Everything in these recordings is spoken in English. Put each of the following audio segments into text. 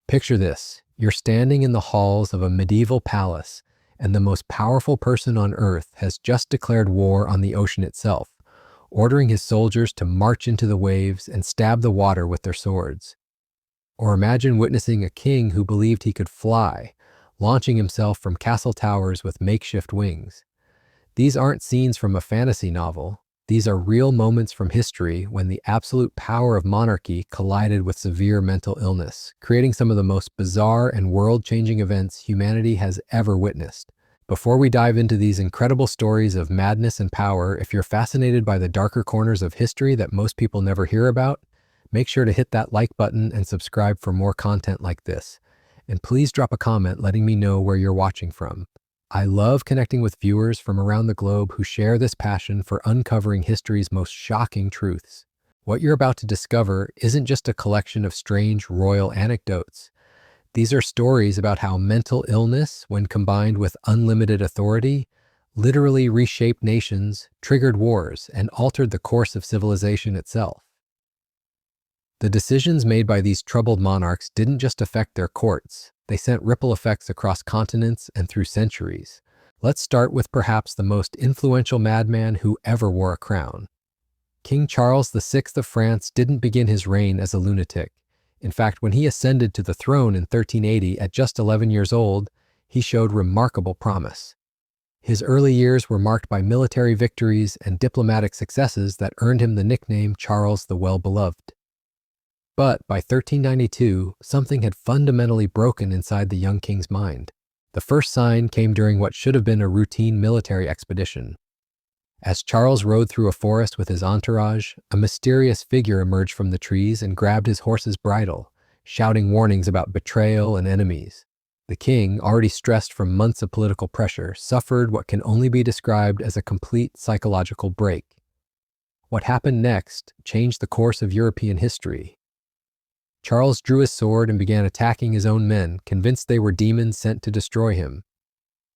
Picture this. You're standing in the halls of a medieval palace, and the most powerful person on earth has just declared war on the ocean itself, ordering his soldiers to march into the waves and stab the water with their swords. Or imagine witnessing a king who believed he could fly, launching himself from castle towers with makeshift wings. These aren't scenes from a fantasy novel. These are real moments from history when the absolute power of monarchy collided with severe mental illness, creating some of the most bizarre and world-changing events humanity has ever witnessed. Before we dive into these incredible stories of madness and power, if you're fascinated by the darker corners of history that most people never hear about, make sure to hit that like button and subscribe for more content like this. And please drop a comment letting me know where you're watching from. I love connecting with viewers from around the globe who share this passion for uncovering history's most shocking truths. What you're about to discover isn't just a collection of strange royal anecdotes. These are stories about how mental illness, when combined with unlimited authority, literally reshaped nations, triggered wars, and altered the course of civilization itself. The decisions made by these troubled monarchs didn't just affect their courts. They sent ripple effects across continents and through centuries. Let's start with perhaps the most influential madman who ever wore a crown. King Charles VI of France didn't begin his reign as a lunatic. In fact, when he ascended to the throne in 1380 at just 11 years old, he showed remarkable promise. His early years were marked by military victories and diplomatic successes that earned him the nickname Charles the Well-Beloved. But by 1392, something had fundamentally broken inside the young king's mind. The first sign came during what should have been a routine military expedition. As Charles rode through a forest with his entourage, a mysterious figure emerged from the trees and grabbed his horse's bridle, shouting warnings about betrayal and enemies. The king, already stressed from months of political pressure, suffered what can only be described as a complete psychological break. What happened next changed the course of European history. Charles drew his sword and began attacking his own men, convinced they were demons sent to destroy him.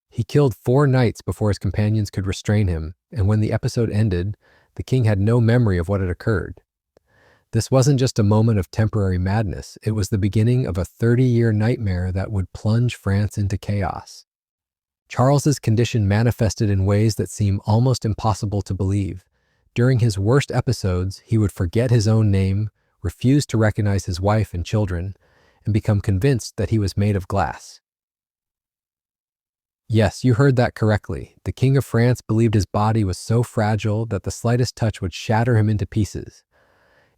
He killed 4 knights before his companions could restrain him, and when the episode ended, the king had no memory of what had occurred. This wasn't just a moment of temporary madness, it was the beginning of a 30-year nightmare that would plunge France into chaos. Charles's condition manifested in ways that seem almost impossible to believe. During his worst episodes, he would forget his own name, refused to recognize his wife and children, and become convinced that he was made of glass. Yes, you heard that correctly. The King of France believed his body was so fragile that the slightest touch would shatter him into pieces.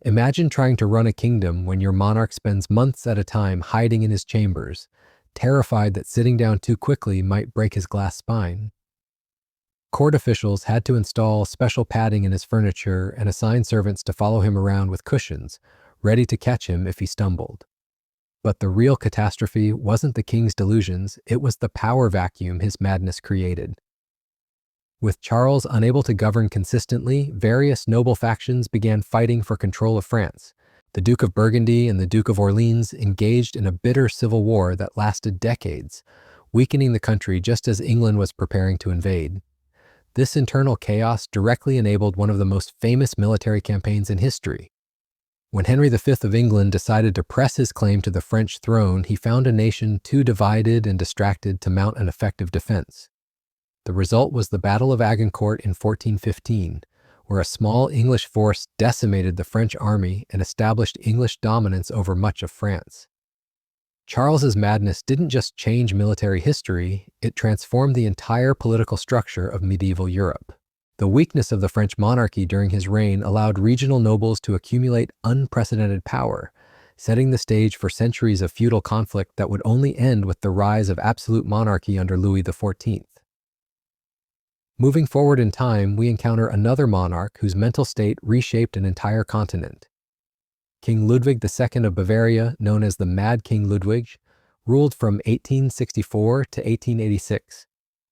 Imagine trying to run a kingdom when your monarch spends months at a time hiding in his chambers, terrified that sitting down too quickly might break his glass spine. Court officials had to install special padding in his furniture and assign servants to follow him around with cushions, ready to catch him if he stumbled. But the real catastrophe wasn't the king's delusions, it was the power vacuum his madness created. With Charles unable to govern consistently, various noble factions began fighting for control of France. The Duke of Burgundy and the Duke of Orleans engaged in a bitter civil war that lasted decades, weakening the country just as England was preparing to invade. This internal chaos directly enabled one of the most famous military campaigns in history. When Henry V of England decided to press his claim to the French throne, he found a nation too divided and distracted to mount an effective defense. The result was the Battle of Agincourt in 1415, where a small English force decimated the French army and established English dominance over much of France. Charles's madness didn't just change military history, it transformed the entire political structure of medieval Europe. The weakness of the French monarchy during his reign allowed regional nobles to accumulate unprecedented power, setting the stage for centuries of feudal conflict that would only end with the rise of absolute monarchy under Louis XIV. Moving forward in time, we encounter another monarch whose mental state reshaped an entire continent. King Ludwig II of Bavaria, known as the Mad King Ludwig, ruled from 1864 to 1886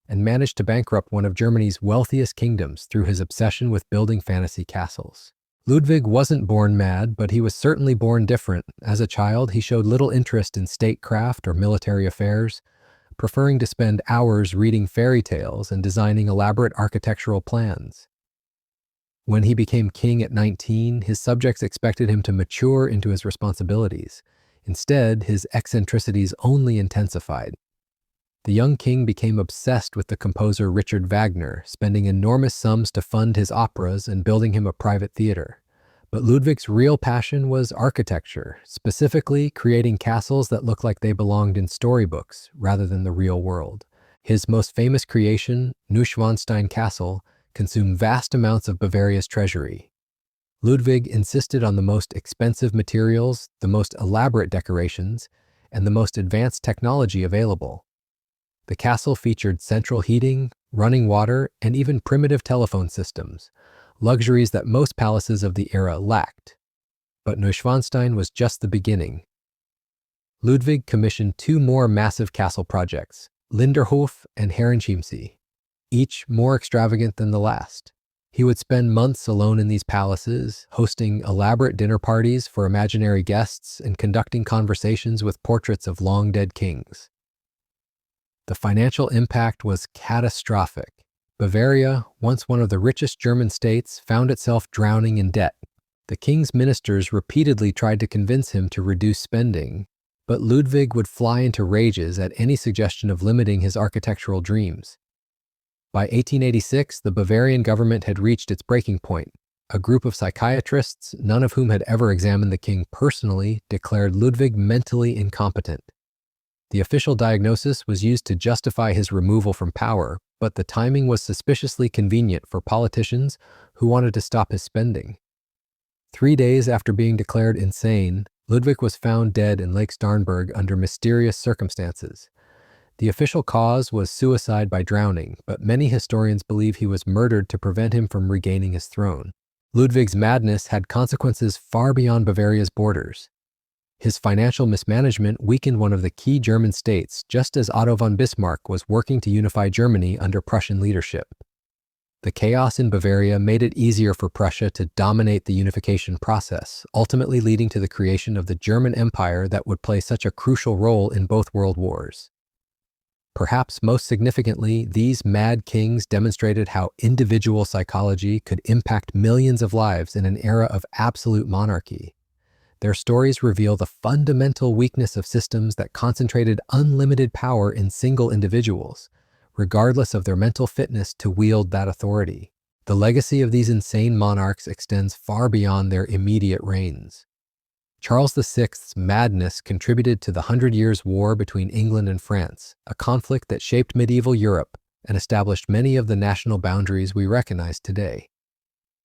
and managed to bankrupt one of Germany's wealthiest kingdoms through his obsession with building fantasy castles. Ludwig wasn't born mad, but he was certainly born different. As a child, he showed little interest in statecraft or military affairs, preferring to spend hours reading fairy tales and designing elaborate architectural plans. When he became king at 19, his subjects expected him to mature into his responsibilities. Instead, his eccentricities only intensified. The young king became obsessed with the composer Richard Wagner, spending enormous sums to fund his operas and building him a private theater. But Ludwig's real passion was architecture, specifically creating castles that looked like they belonged in storybooks rather than the real world. His most famous creation, Neuschwanstein Castle, consumed vast amounts of Bavaria's treasury. Ludwig insisted on the most expensive materials, the most elaborate decorations, and the most advanced technology available. The castle featured central heating, running water, and even primitive telephone systems, luxuries that most palaces of the era lacked. But Neuschwanstein was just the beginning. Ludwig commissioned two more massive castle projects, Linderhof and Herrenchiemsee, each more extravagant than the last. He would spend months alone in these palaces, hosting elaborate dinner parties for imaginary guests and conducting conversations with portraits of long-dead kings. The financial impact was catastrophic. Bavaria, once one of the richest German states, found itself drowning in debt. The king's ministers repeatedly tried to convince him to reduce spending, but Ludwig would fly into rages at any suggestion of limiting his architectural dreams. By 1886, the Bavarian government had reached its breaking point. A group of psychiatrists, none of whom had ever examined the king personally, declared Ludwig mentally incompetent. The official diagnosis was used to justify his removal from power, but the timing was suspiciously convenient for politicians who wanted to stop his spending. 3 days after being declared insane, Ludwig was found dead in Lake Starnberg under mysterious circumstances. The official cause was suicide by drowning, but many historians believe he was murdered to prevent him from regaining his throne. Ludwig's madness had consequences far beyond Bavaria's borders. His financial mismanagement weakened one of the key German states, just as Otto von Bismarck was working to unify Germany under Prussian leadership. The chaos in Bavaria made it easier for Prussia to dominate the unification process, ultimately leading to the creation of the German Empire that would play such a crucial role in both world wars. Perhaps most significantly, these mad kings demonstrated how individual psychology could impact millions of lives in an era of absolute monarchy. Their stories reveal the fundamental weakness of systems that concentrated unlimited power in single individuals, regardless of their mental fitness to wield that authority. The legacy of these insane monarchs extends far beyond their immediate reigns. Charles VI's madness contributed to the 100 Years' War between England and France, a conflict that shaped medieval Europe and established many of the national boundaries we recognize today.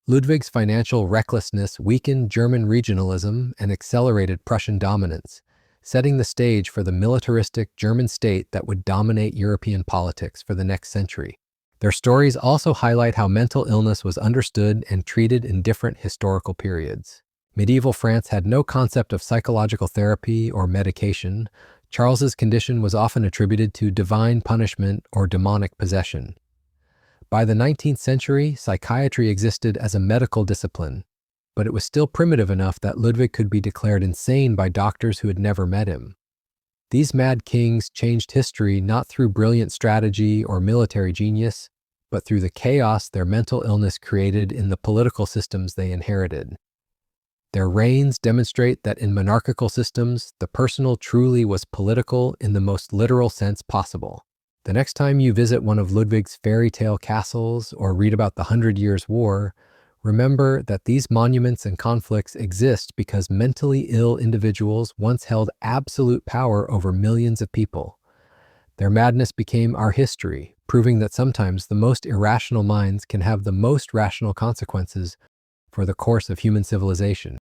Ludwig's financial recklessness weakened German regionalism and accelerated Prussian dominance, setting the stage for the militaristic German state that would dominate European politics for the next century. Their stories also highlight how mental illness was understood and treated in different historical periods. Medieval France had no concept of psychological therapy or medication. Charles's condition was often attributed to divine punishment or demonic possession. By the 19th century, psychiatry existed as a medical discipline, but it was still primitive enough that Ludwig could be declared insane by doctors who had never met him. These mad kings changed history not through brilliant strategy or military genius, but through the chaos their mental illness created in the political systems they inherited. Their reigns demonstrate that in monarchical systems, the personal truly was political in the most literal sense possible. The next time you visit one of Ludwig's fairy tale castles or read about the 100 Years' War, remember that these monuments and conflicts exist because mentally ill individuals once held absolute power over millions of people. Their madness became our history, proving that sometimes the most irrational minds can have the most rational consequences for the course of human civilization.